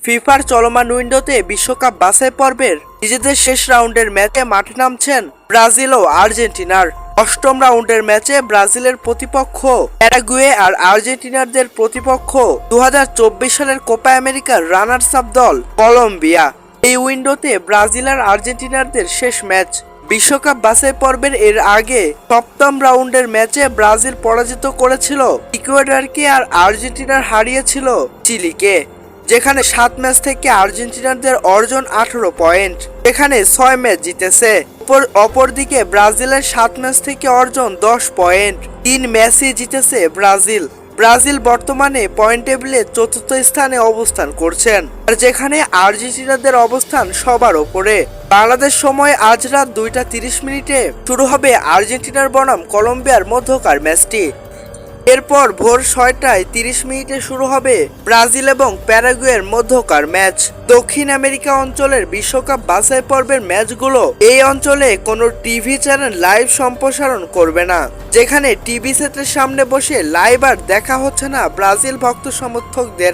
ফিফার চলমান উইন্ডোতে বিশ্বকাপ বাছাই পর্বের নিজেদের শেষ রাউন্ডের ম্যাচে মাঠে নামছেন ব্রাজিল ও আর্জেন্টিনার। অষ্টম রাউন্ডের ম্যাচে ব্রাজিলের প্রতিপক্ষ প্যারাগুয়ে আর আর্জেন্টিনারদের প্রতিপক্ষ 2024 সালের কোপা আমেরিকার রানার্স আপ দল কলম্বিয়া। এই উইন্ডোতে ব্রাজিল আর আর্জেন্টিনারদের শেষ ম্যাচ। বিশ্বকাপ বাছাই পর্বের এর আগে সপ্তম রাউন্ডের ম্যাচে ব্রাজিল পরাজিত করেছিল ইকুয়েডরকে আর আর্জেন্টিনার হারিয়েছিল চিলিকে, যেখানে 7 ম্যাচ থেকে আর্জেন্টিনারদের অর্জন 18 পয়েন্ট, এখানে 6 ম্যাচ জিতেছে। অপরদিকে ব্রাজিলের 7 ম্যাচ থেকে অর্জন 10 পয়েন্ট, 3 ম্যাচই জিতেছে ব্রাজিল বর্তমানে পয়েন্ট টেবিলে 4র্থ স্থানে অবস্থান করছেন, আর যেখানে আর্জেন্টিনাদের অবস্থান সবার ওপরে। বাংলাদেশ সময় আজ রাত 2টা 30 শুরু হবে আর্জেন্টিনার বনাম কলম্বিয়ার মধ্যকার ম্যাচটি। এরপর ভোর 6টা 30 শুরু হবে ব্রাজিল এবং প্যারাগুয়ের মধ্যকার ম্যাচ। দক্ষিণ আমেরিকা অঞ্চলের বিশ্বকাপ বাছাই পর্বের ম্যাচগুলো এই অঞ্চলে কোনো টিভি চ্যানেল লাইভ সম্প্রসারণ করবে না, যেখানে টিভি সেটের সামনে বসে লাইভ আর দেখা হচ্ছে না ব্রাজিল ভক্ত সমর্থকদের।